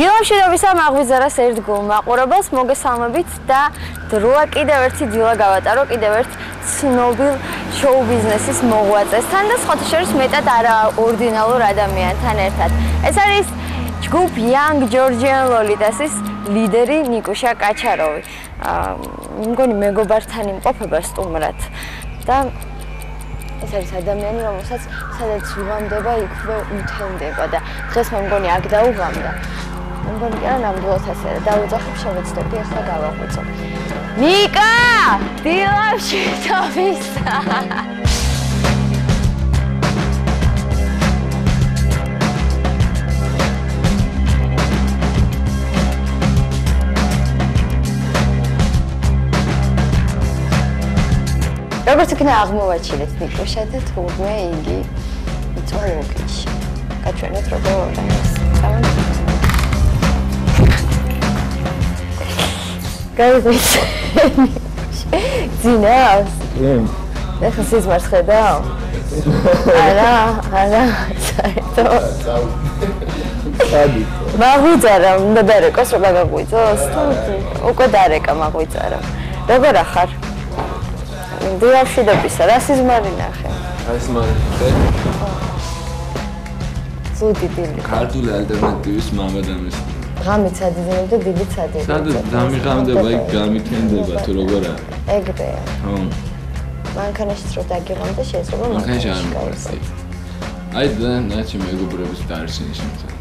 დილამშვიდობისა მაღვიძარას ერთგულ მაყურებელს მოგესალმებით და დროა კიდევ ერთი დილა გავატარო კიდევ ერთ ცნობილ შოუ ბიზნესის მოღვაწესთან და სხვათა შორის მეტად არაორდინალურ ადამიანთან ერთად. ეს არის ჯგუფ Young Georgian Lolitas-ის ლიდერი ნიკუშა კაჩაროვი. მგონი მეგობართან იმყოფება სტუმრად და ეს არის ადამიანი, რომელსაც სადაც ვიღამდება, იქვე უთენდება და დღეს მე მგონი აქ დაუღამდა. მე მგონი რა ნამდვილად ასე და დაუძახებ შევეცდები ახლა გავაღვიძო. ნიკა! დილამშვიდობისა! როგორც იქნა აღმოვაჩინეთ ნიკუშა და თურმე იგი იწვა ლოგიში. გაჩვენეთ როგორ არის. გაიგეთ. ძინავს. ეხლა სიზმარს ხედავ? არა. საერთო. სადი. მაღვიძარა, უნდა დარეკოს რა გაგაღვიძოს? უკვე დარეკა მაღვიძარა. როგორ ახარ? დილამშვიდობისა, რა სიზმარი ნახე? სიზმარი. ზუდი დილი. ქართული ალტერნატივის მამა და მის. ღამით სადიდებდა და დიდით სადიდებდა. სადაც დამიღამდება, იქ გამითენდება თუ როგორ არის. ეგრეა. ხო. მანქანაშიც რო დაგიღამ და შეიძლება მანქანაში არ მოყვარს. აი და ნაჩი მეგობრების დარჩენის შემთხვევაში.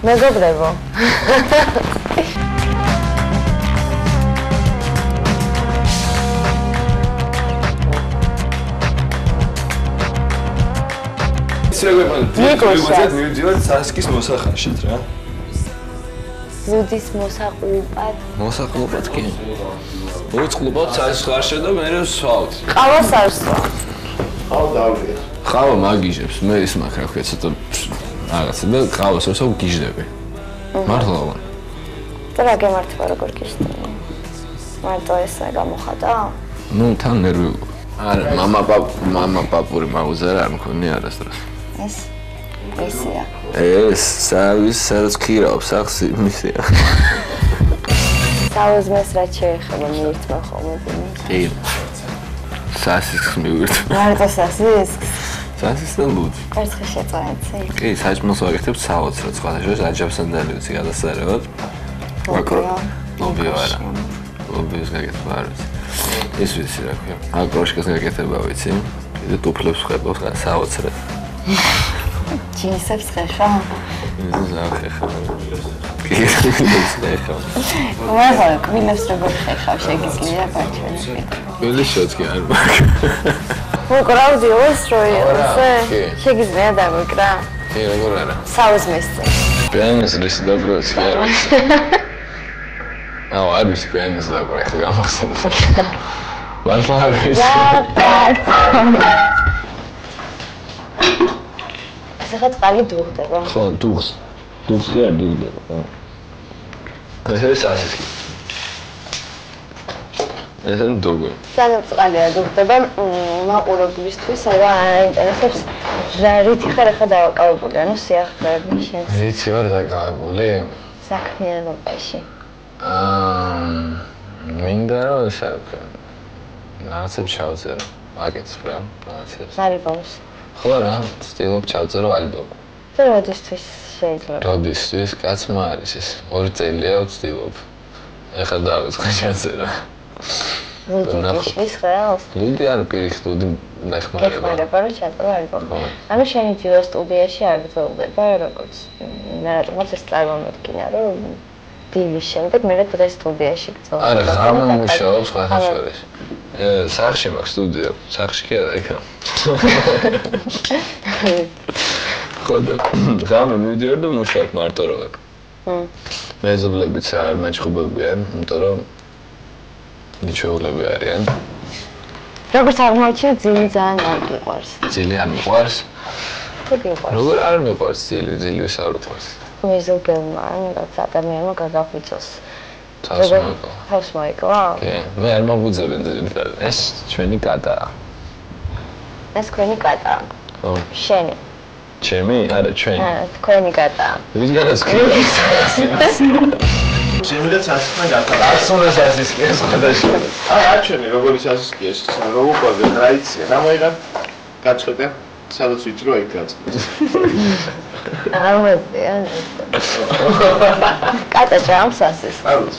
მეგობრებო. მეგობრებო, მივიდივართ სასკის მოსახარშეთ რა. ზუდის მოსაყლუბად. მოსაყლუბად კი. მოწყლუბად სასკის ხარშე და მე ვსვავთ. ყავას არ სვა. ყავა დავიღე. ყავა მაგიჟებს, მე ის მაქვს რა ქვია ცოტა რაღაცა და ყავას როცა გიჟდები. მართლა ვარ. და რა გემართება როგორ გიჟდები? მარტო ესა გამოხატა? ნუ თან ნერვი. არა, მამა პაპური მაუზარა არ მქონია არასდროს. ესია. ეს სადაც ქირაობს სახსი მისია. საუზმეს რაც შეეხება მიირთმა ხოლმე. კი. სასისხს მივირთმა. მარტო სასისხს? სასისხს და ლუდი. კერცხი შეწვენცი? კი, საჭმელს ვაკეთებ საოცრად, სხვათა შორის აჯაფსანდალიოცი გადასარევად. ლობიო არა. ლობიოს გაკეთება არ ვიცი. ის ვიცი რა ქვია. აკროშკას გაკეთება ვიცი. კიდე ტუფლებს ვხებავს საოცრად. ჯინსებს ხეხა? ეს ახეხა. კი, ეს ხეხა. მაგრამ კბილებს როგორ ხეხავ შეგიძლია ბაჩვენი? კბილის შოთი არ მაქვს. მოკრავდი ოსროიელზე? შეგიძლია დავიკრა? კი, როგორ არა? საუზმესზე. პიანინოს დაბრუნდეს კი არ ვიცი. არ ვიცი პიანინოს დაბრუნე ხა გამახსენდა. მართლა არ ვიცი. ახლა წყალი დუღდება. ხო, დუღს კი არ დუღდება, ხო. ეს ასეთი. ეს დუღი. სანამ წყალი არ დუღდება, მაყურებლისთვის რა აინტერესებს, რა რითი ხარ ახლა დავაკავებული, ანუ სიახლეები შენს. რითი ვარ დაკავებული? საქმიანობაში. მინდა რომ რაღაცებს ჩავწერო, აკეთებ რა, რაღაცებს. ალბომს. ხო რა, ვცდილობ ჩავწერო ალბომი. და როდისთვის შეიძლება? როდისთვის, კაცმა არის ეს 2 წელია ვცდილობ. ეხლა დავიწყე ჩაწერა. ლუდის ხელს? ლუდი არ პირიქით, ლუდი ნახმარება. ნახმარება რომ ჩაწერო ალბომი. ანუ შენი ძილა სტუდიაში არ გრძელდება როგორც რატომაც ეს წარმომედგინა რომ დილის შემდეგ მე დღეს სტუდიაში გწოვდა. არა, ღამე მუშაობ სხვათა შორის. სახში მაქვს სტუდია, სახში კი არა იქა. ხო და ღამე მივიდივარ და მუშაობ მარტო რო ვარ. მეზობლებიც არ მაჩხუბებიან, იმიტომ რომ ნიჩეულები არიან. როგორც აღმოჩნდა, ძილი ძალიან არ მიყვარს. ძილი არ მიყვარს? თუ მიყვარს. როგორ არ მიყვარს ძილი, ძილი ვის არ უყვარს? მეზობელმა, რაც ადამიანმა გაგაღვიძოს. თავს მოიკლა? კი, მე არ მოგუძებენ ძირითადად. ეს ჩვენი კატაა. ეს თქვენი კატაა. ხო. შენი. ჩემი? არა, ჩვენი. თქვენი კატა. ვისგანაც კი. ჩემი სასისკენ გათავა. ასუნა სასისკენ სხვადასხვა. არა, ჩვენი როგორი სასისკეა, როგორ უყურე, რა იცი, რა მოიღა? გაწყვეტე, სადაც ვიჭრო იქ გაწყვეტე. ამაზე. კატა ჭამს სასისკენ. არის.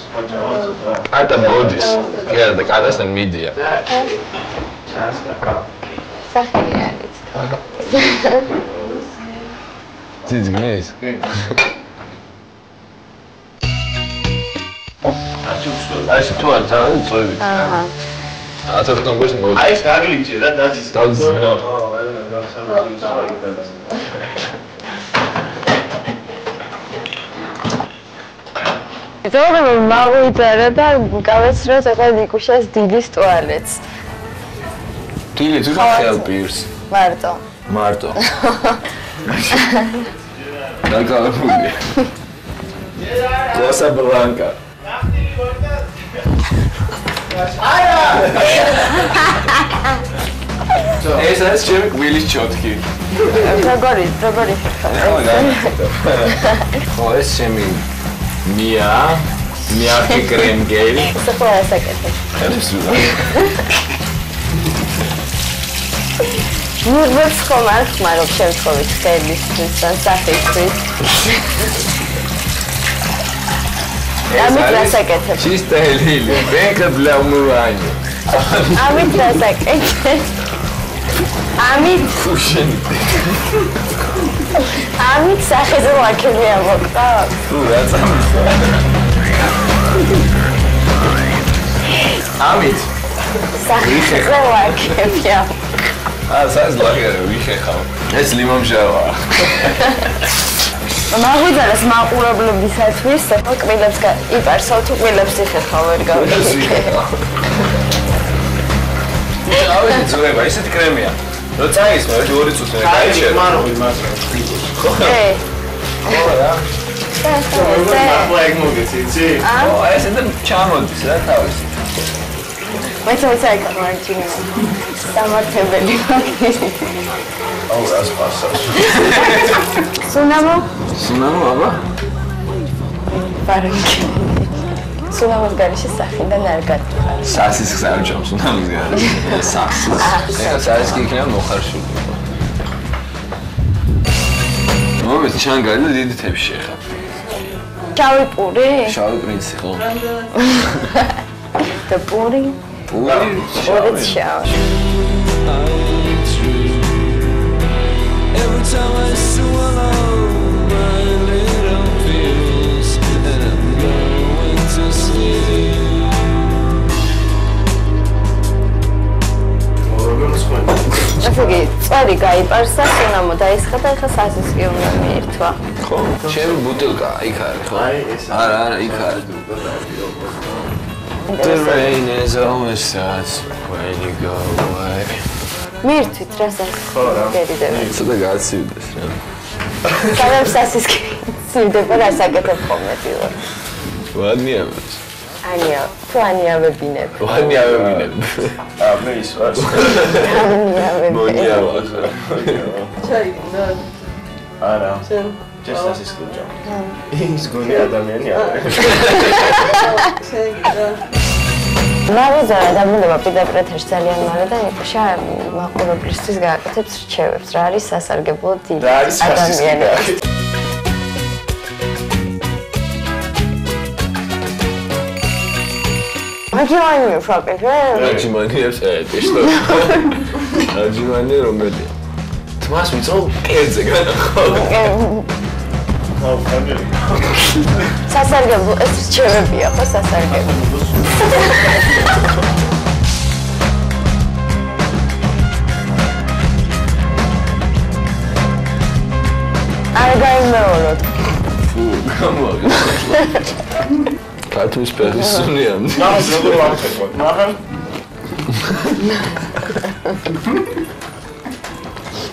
კატა მოდის. კი არა და კატასთან მიდია. სახელი არის. ძიძგნის? აი თუ არ ძალიან წვევი. აჰა. ათო თქოს მოდი. აი ეს გაგლიჯე რა დაძის. დაძის. ზოგადად მაღვიძარა და გავეცროთ ახლა ნიკუშას დილის ტუალეტს. დილით თუ ხელპირს. მარტო. მარტო. დაკავებული. Cosa Blanca. ეს არის ჩემი გვილის ჩოთკი. როგორი ხო, ეს ჩემი მიაკი კრემგელი. სხვა ასაკეთე. მიღებს ხომ არ ხმარობ შემთხვევით ხელისთვის ან სახისთვის. ამით რასაკეთებ? Чистая лилия, пенка для умывания. ამით რასაკეთებ? ამით Фушин. ამით სახეზე ვაკები ამოყავ. Фу, რა წამისა. ამით სახეზე ვაკები ამოყავ. საზლაღია ვიხეხავ. ეს ლიმონჟავა. მაღვიძარას მაყურებლებისათვის კბილებს იპარსავ თუ კბილებს იხეხავ ვერ გავიქე. ავედი ძურება, ისეთი კრემია. რო წაისმა, ერთი ორი წუთი გაიჩერე. მაროი მას. ხო რა. მართლა ეგ მოგეცი? ო, ესე და ჩამოდის რა თავის. მეცაი კამარჯინი. სამართებელი მაგისი. აუ რას პასავს. სუნამო? სუნამო, აბა? პარკი. სუნამოს გარეშე სახიდან არ გათხარ. სასისკს არ ჯამს, სუნამოს გარეშე. სასისკს. ეს სასისკი იქნება მოხარშული. მომეც ჩანგარი და დიდი თებში ხა. შავი პური? შავი პრინცი ხო? და პური? პური შავი. Every time I swallow my little pills and I'm going to sleep. ასე იგი, წვერი გაიპარსა, სუნამო დაისხა და ეხლა სასისკი უნდა მიირთვა. ხო, ჩემი ბუტილკა იქ არის ხო? არა, იქ არის. The rain is always starts when you go away. მიირთვით რა სასისკი? ცოტა გაცივდეს რა. სანამ სასისკი ცივდება, რა საკეთებ ხოლმე დილა? ვანიავებს. ანია, თუ ანიავებინებ. ვანიავებინებ. მე ის ვარ. ანიავებინებ. მონიავას. Çay gitme. არა. Sen. ჯესტას ის გუჯა. ის გონი ადამიანი არა. Çay gitme. მაღვიძარა დაბრუნდება პირდაპირ ეთერში ძალიან მალე და ნიკუშა მაყურებლისთვის გააკეთებს რჩევებს. რა არის სასარგებლო დილით რა არის ადამიანებს? აჯიმანი ვაკეთე. აჯიმანიებს ეტი что? აჯიმანი რომელი? თმას ვიწო კერძე განახო. აუ ფაგელი. სასარგებლო ეს რჩევებია ხო სასარგებლო? არ გაიმეოროთ. ფუ, გამოვიდა. ქართლის ფეხის სუნიამდე. ნახე როგორ ვამხელა. ნახე.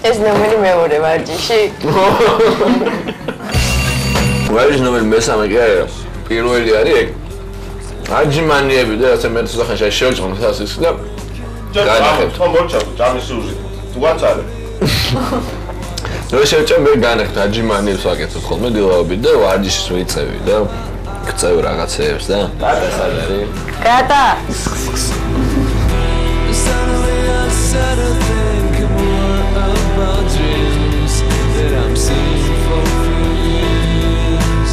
ეს ნომერი მეორე ვარჯიში. ვარის ნომერი მესამე კი არა. პირველი არის ეგ. აჯიმანიები და ასე მე თვითონ შევჭამთ სასისკს და ჯერ თომ მოჩავ ჯამის უზი. თუ გაწარე. რო შევჭამ მე განახთ აჯიმანებს ვაკეთებ ხოლმე დილაობით და ვარჯიშს ვიწევი და გწევ რაღაცეებს და კატა სად არის? კატა Suddenly I started to think more about dreams that I'm seeing for years.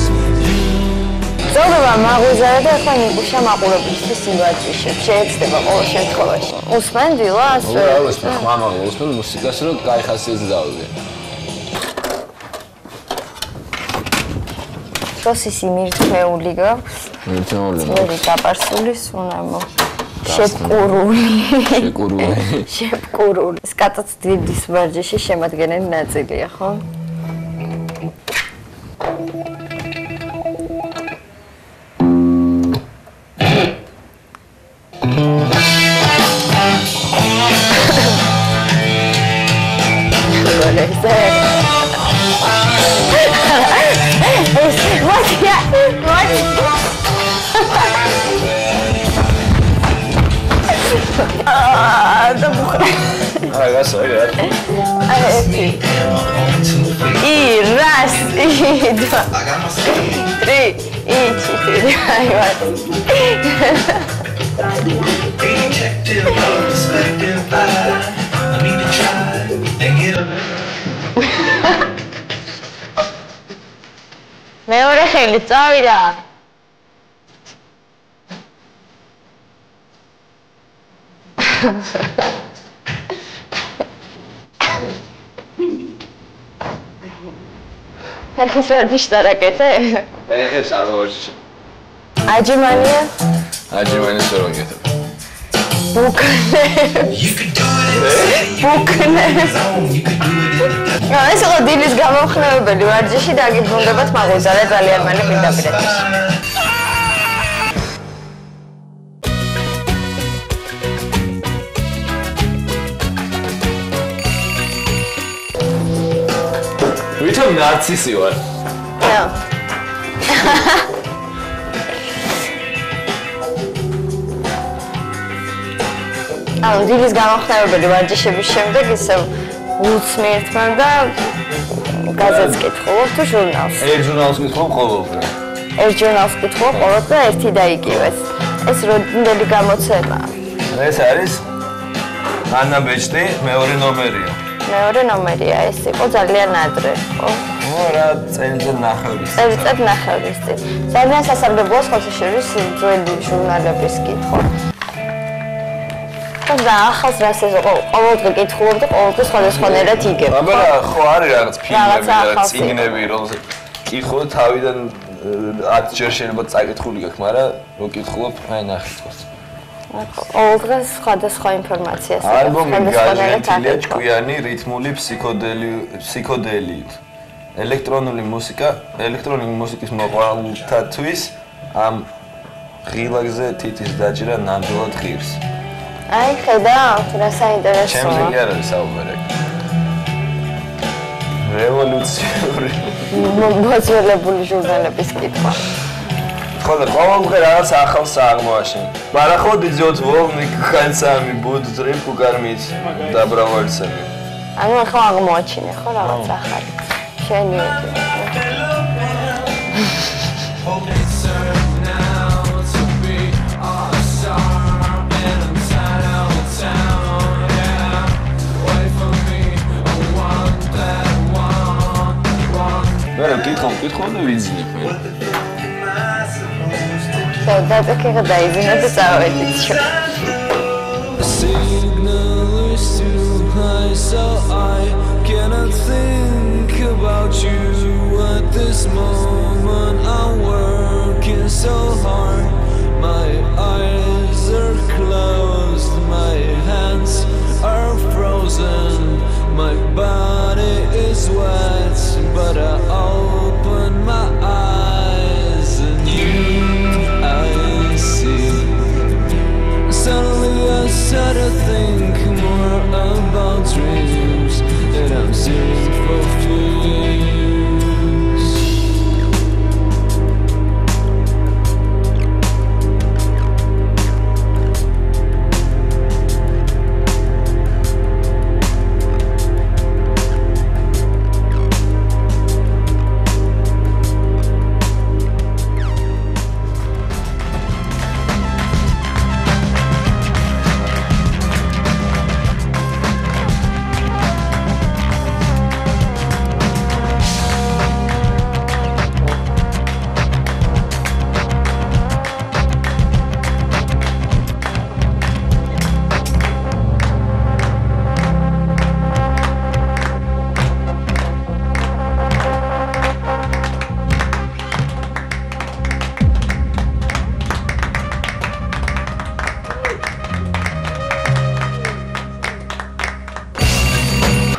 ზოგადად მაღუზარა და ახლა ნიკუშა მაყურებელთვის სიმბაჯიშებს შეეცდება ყოველ შემთხვევაში. უსმენ დილას? რა უსმენ, ხმამაღლა უსმენ მუსიკას რომ კაი ხასიათს დავიღე. შოსის იმირთმეული გაქვს. მითაოლე. ძველი დაპარსული სუნამო. შეპყურული. შეპყურული. ეს კატაც დილის ვარჯიშის შემადგენელი ნაწილია, ხო? მეორე ხელი წავიდა. ეს ვერდიშ დარაკეთე? ეს არ ვარჯიში. აჯიმანია? აჯიმანის ვერ ვაკეთებ. ბუკნე. ეს იყო დილის გამომხნევებელი ვარჯიში და გიბრუნდებათ მაღუზარა ძალიან მალე პირდაპირ. ვითომ ნარცისი ვარ. ანუ დილის გამომხნევებელი ვარჯიშების შემდეგ ისევ უცნიერთმევ და გაზეთს კითხულობ თუ ჟურნალს? ერთ ჟურნალს კითხულობ ყოველდღე. ერთ ჟურნალს კითხულობ ყოველდღე ერთი და იგივეს. ეს რამდენი გამოცემაა? ეს არის ანა ბეჭდი მეორე ნომერია. მეორე ნომერია ეს იყო ძალიან ადრე, ხო? რა წელზე ნახევრის. წელიწად ნახევრის წინ. ძალიან სასარგებლოა სხვათა შორის ძველი ჟურნალების კითხვა. და ახალს რას ეს ყოველდღე კითხულობ და ყოველდღე სხვადასხვანაირად იგებ. აბა ხო არის რაღაც ფილმები და წიგნები რომელსაც კითხულობ თავიდან 10 ჯერ შეიძლება წაკითხული გაქვს, მაგრამ რო კითხულობ აი ნახეთ თქოს. ყოველდღე სხვადასხვა ინფორმაციას ალბომი გაჟღერილია ჭკვიანი რითმული ფსიქოდელიით. ელექტრონული მუსიკის მოყვარულთათვის ამ ღილაკზე თითის დაჭერა ნამდვილად ღირს. აი ხედავთ რა საინტერესოა. ჩემზე კი არ არის საუბარი. რევოლუციური მოძველებული ჟურნალების კითხვა. ხო და ყოველდღე რაღაც ახალს აღმოაჩენ. მაგრამ ხო დიძოთ ვოლნი ხანსამი ბუდ ტრიპ უკარმით დაბრალვარცები. ანუ ახლა აღმოაჩინე ხო რაღაც ახალი. შენი მე კითხო და ვიძინებ მე. და დაიძინე და წავედით. Signal is too high, so I cannot think about you at this moment. I'm working so hard. My eyes are closed, my hands are frozen, my body is wet, but I open my eyes and I see. Suddenly I start to think more about dreams that I'm seeing for years.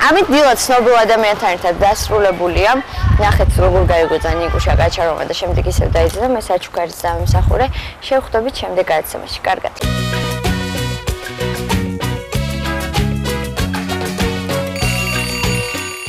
ამით დილა ცნობილ ადამიანთან ერთად დასრულებულია. ნახეთ როგორ გაიგვეწა ნიკუშა გაჩარომა და შემდეგ ისევ დაიძა და მე საჩუქარიც დავიმსახურე. შევხვდებით შემდეგ გადაცემაში. კარგად.